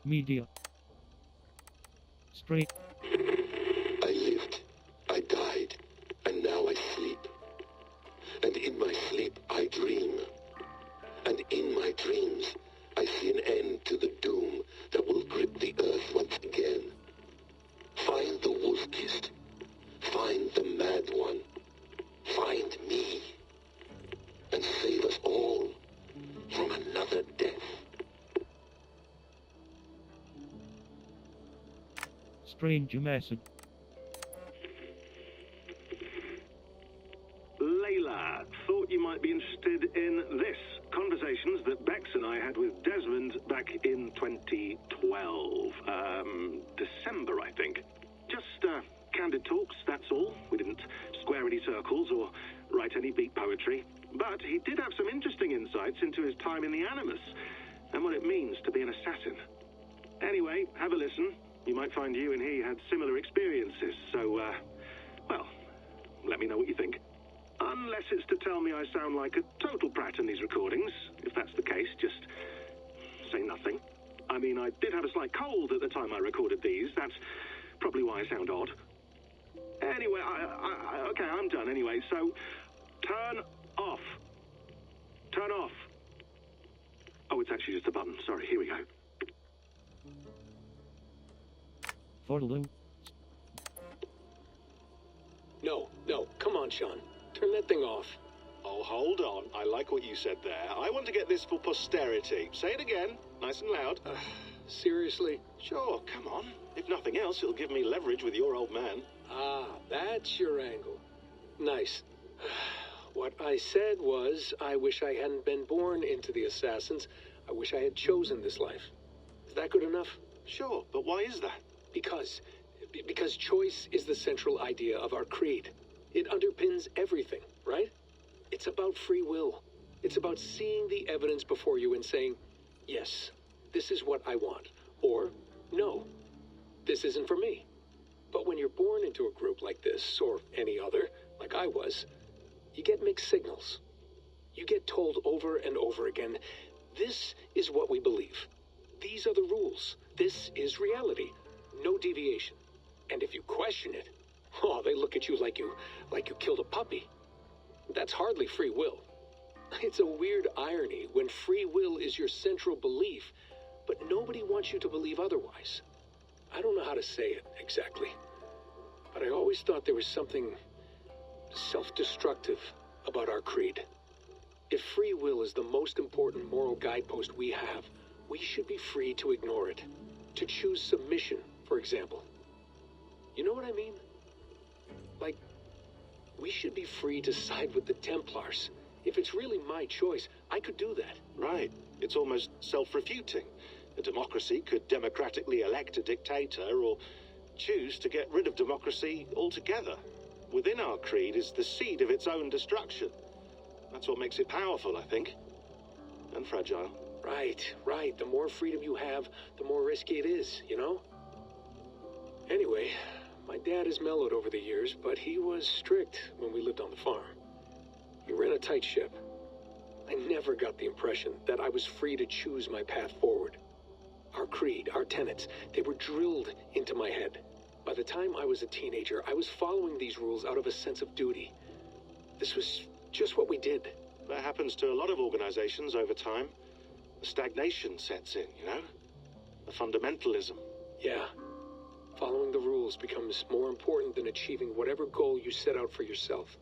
Media. Straight. I lived, I died, and now I sleep. And in my sleep I dream. And in my dreams I see an end to the doom that will grip the earth once again. Find the wolf-kissed. Find the mad one. Find me. And save us all from another death. Strange message. Layla, thought you might be interested in this. Conversations that Bex and I had with Desmond back in 2012. December, I think. Just candid talks, that's all. We didn't square any circles or write any beat poetry. But he did have some interesting insights into his time in the Animus and what it means to be an assassin. Anyway, have a listen. You might find you and he had similar experiences, so, well, let me know what you think. Unless it's to tell me I sound like a total prat in these recordings. If that's the case, just say nothing. I mean, I did have a slight cold at the time I recorded these. That's probably why I sound odd. Anyway, okay, I'm done anyway, so turn off. Turn off. Oh, it's actually just a button. Sorry, here we go. For Lou. No, come on, Sean. Turn that thing off. Oh, hold on. I like what you said there. I want to get this for posterity. Say it again, nice and loud. Seriously? Sure, come on. If nothing else, it'll give me leverage with your old man. Ah, that's your angle. Nice. What I said was, I wish I hadn't been born into the Assassins. I wish I had chosen this life. Is that good enough? Sure, but why is that? Because choice is the central idea of our creed. It underpins everything, right? It's about free will. It's about seeing the evidence before you and saying, yes, this is what I want. Or, no, this isn't for me. But when you're born into a group like this, or any other, like I was, you get mixed signals. You get told over and over again, this is what we believe. These are the rules. This is reality. No deviation. And if you question it, oh, they look at you like you killed a puppy. That's hardly free will. It's a weird irony when free will is your central belief, but nobody wants you to believe otherwise. I don't know how to say it exactly, but I always thought there was something self-destructive about our creed. If free will is the most important moral guidepost we have, we should be free to ignore it. To choose submission, for example. You know what I mean? Like, we should be free to side with the Templars. If it's really my choice, I could do that. Right. It's almost self-refuting. A democracy could democratically elect a dictator or choose to get rid of democracy altogether. Within our creed is the seed of its own destruction. That's what makes it powerful, I think. And fragile. Right. The more freedom you have, the more risky it is, you know? Anyway, my dad has mellowed over the years, but he was strict when we lived on the farm. He ran a tight ship. I never got the impression that I was free to choose my path forward. Our creed, our tenets, they were drilled into my head. By the time I was a teenager, I was following these rules out of a sense of duty. This was just what we did. That happens to a lot of organizations over time. The stagnation sets in, you know? The fundamentalism. Yeah. Following the rules becomes more important than achieving whatever goal you set out for yourself.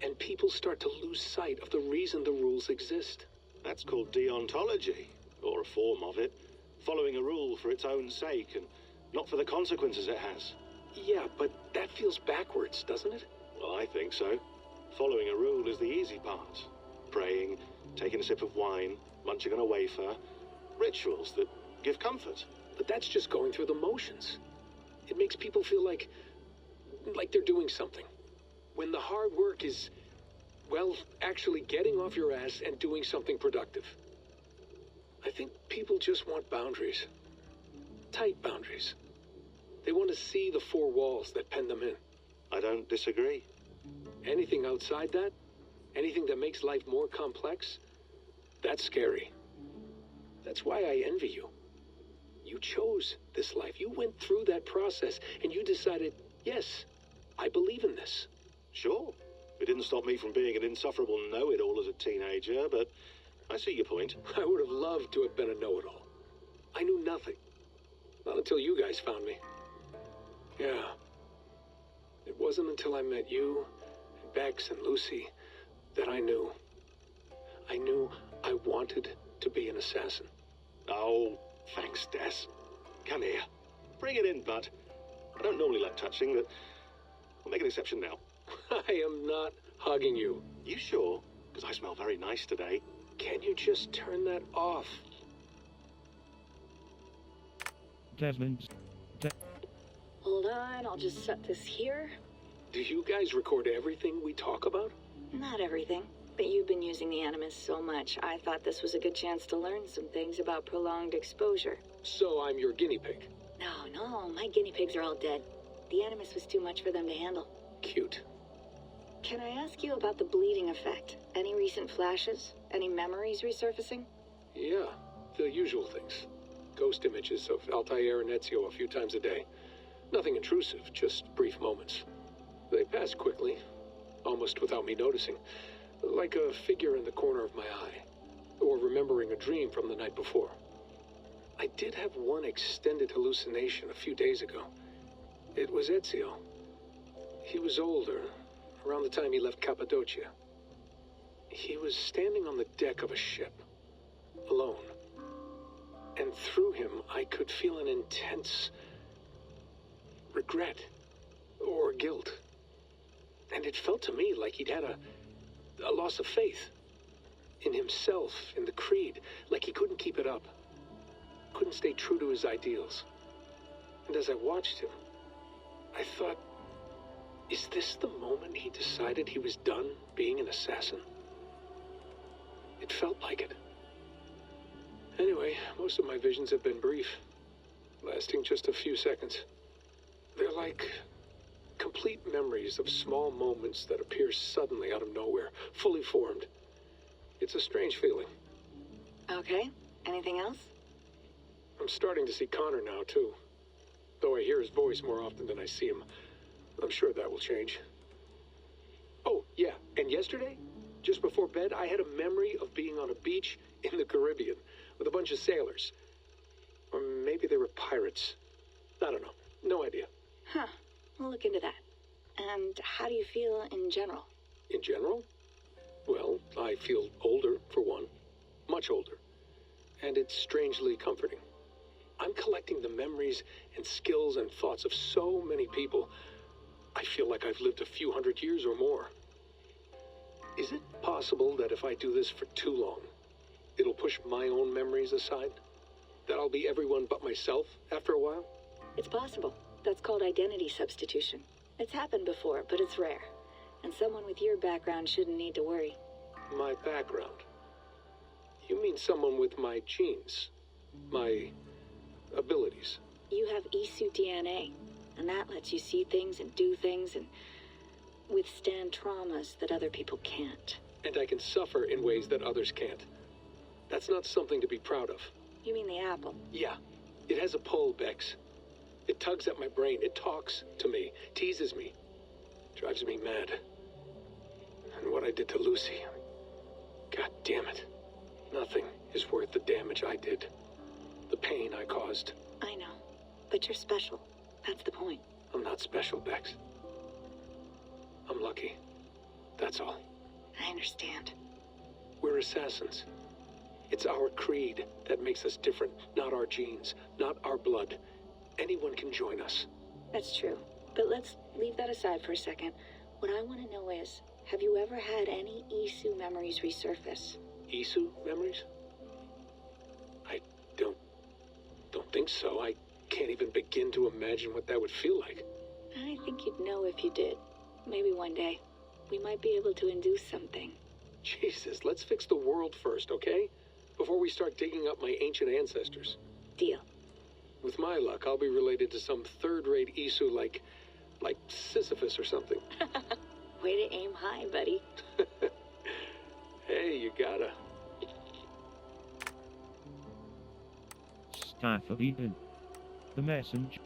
And people start to lose sight of the reason the rules exist. That's called deontology, or a form of it. Following a rule for its own sake and not for the consequences it has. Yeah, but that feels backwards, doesn't it? Well, I think so. Following a rule is the easy part. Praying, taking a sip of wine, munching on a wafer. Rituals that give comfort. But that's just going through the motions. It makes people feel like they're doing something. When the hard work is, well, actually getting off your ass and doing something productive. I think people just want boundaries. Tight boundaries. They want to see the four walls that pen them in. I don't disagree. Anything outside that, anything that makes life more complex, that's scary. That's why I envy you. You chose this life. You went through that process and you decided, yes, I believe in this. Sure. It didn't stop me from being an insufferable know-it-all as a teenager, but I see your point. I would have loved to have been a know-it-all. I knew nothing. Not until you guys found me. Yeah. It wasn't until I met you, and Bex and Lucy, that I knew. I knew I wanted to be an assassin. Oh, thanks, Des. Come here. Bring it in, bud. I don't normally like touching, but we'll make an exception now. I am not hugging you. You sure? Because I smell very nice today. Can you just turn that off? Desmond. Hold on, I'll just set this here. Do you guys record everything we talk about? Not everything, but you've been using the Animus so much, I thought this was a good chance to learn some things about prolonged exposure. So I'm your guinea pig. No, my guinea pigs are all dead. The Animus was too much for them to handle. Cute. Can I ask you about the bleeding effect? Any recent flashes? Any memories resurfacing? Yeah, the usual things. Ghost images of Altair and Ezio a few times a day. Nothing intrusive, just brief moments. They pass quickly, almost without me noticing. Like a figure in the corner of my eye. Or remembering a dream from the night before. I did have one extended hallucination a few days ago. It was Ezio. He was older, around the time he left Cappadocia. He was standing on the deck of a ship, alone. And through him, I could feel an intense regret or guilt. And it felt to me like he'd had a loss of faith in himself, in the creed, like he couldn't keep it up, couldn't stay true to his ideals. And as I watched him, I thought, is this the moment he decided he was done being an assassin? It felt like it. Anyway, most of my visions have been brief, lasting just a few seconds. They're like complete memories of small moments that appear suddenly out of nowhere, fully formed. It's a strange feeling. Okay, anything else? I'm starting to see Connor now, too. Though I hear his voice more often than I see him. I'm sure that will change. Oh, yeah, and yesterday, just before bed, I had a memory of being on a beach in the Caribbean with a bunch of sailors. Or maybe they were pirates. I don't know. No idea. Huh, we'll look into that. And how do you feel in general? In general? Well, I feel older, for one. Much older. And it's strangely comforting. I'm collecting the memories and skills and thoughts of so many people. I feel like I've lived a few hundred years or more. Is it possible that if I do this for too long, it'll push my own memories aside? That I'll be everyone but myself after a while? It's possible. That's called identity substitution. It's happened before, but it's rare. And someone with your background shouldn't need to worry. My background? You mean someone with my genes? My abilities? You have Isu DNA, and that lets you see things and do things and withstand traumas that other people can't. And I can suffer in ways that others can't. That's not something to be proud of. You mean the apple? Yeah. It has a pull, Bex. It tugs at my brain. It talks to me. Teases me. Drives me mad. And what I did to Lucy... God damn it. Nothing is worth the damage I did. The pain I caused. I know. But you're special. That's the point. I'm not special, Bex. I'm lucky. That's all. I understand. We're assassins. It's our creed that makes us different, not our genes, not our blood. Anyone can join us. That's true. But let's leave that aside for a second. What I want to know is, have you ever had any Isu memories resurface? Isu memories? I don't think so. I can't even begin to imagine what that would feel like. I think you'd know if you did. Maybe one day. We might be able to induce something. Jesus, let's fix the world first, okay? Before we start digging up my ancient ancestors. Deal. With my luck, I'll be related to some third-rate Isu like Sisyphus or something. Way to aim high, buddy. Hey, you gotta. Staff of Eden. The messenger.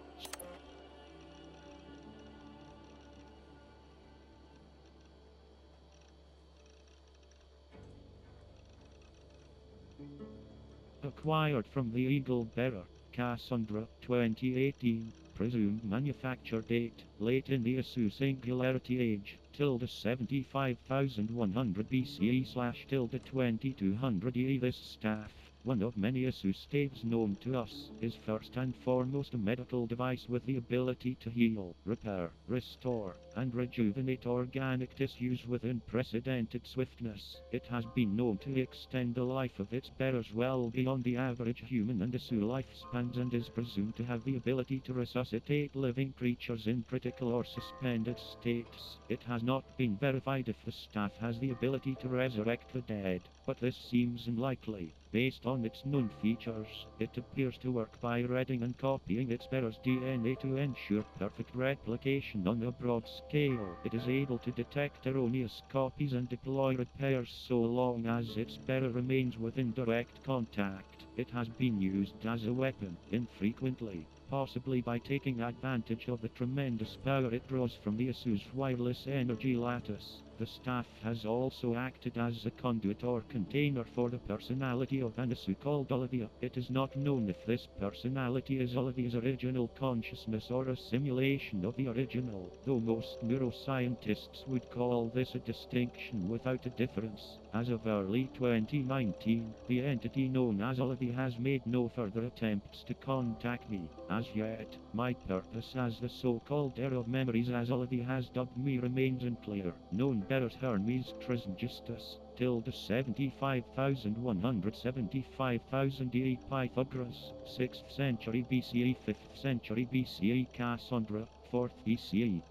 Acquired from the Eagle Bearer, Cassandra, 2018. Presumed manufacture date, late in the ASUS Singularity Age, tilde 75,100 BCE / tilde 2200 EE. This staff, one of many ASUS staves known to us, is first and foremost a medical device with the ability to heal, repair, restore, and rejuvenate organic tissues with unprecedented swiftness. It has been known to extend the life of its bearers well beyond the average human and ASU lifespans, and is presumed to have the ability to resuscitate living creatures in critical or suspended states. It has not been verified if the staff has the ability to resurrect the dead, but this seems unlikely. Based on its known features, it appears to work by reading and copying its bearer's DNA to ensure perfect replication on a broad scale. It is able to detect erroneous copies and deploy repairs so long as its bearer remains within direct contact. It has been used as a weapon, infrequently, possibly by taking advantage of the tremendous power it draws from the ASUS wireless energy lattice. The staff has also acted as a conduit or container for the personality of an ASU called Olivia. It is not known if this personality is Olivia's original consciousness or a simulation of the original, though most neuroscientists would call this a distinction without a difference. As of early 2019, the entity known as Olivia has made no further attempts to contact me. As yet, my purpose as the so-called heir of memories, as Olivia has dubbed me, remains unclear. Known bearers Hermes Trismegistus, tilde 75,100 75,000 EE. Pythagoras, 6th century BCE 5th century BCE. Cassandra, 4th BCE.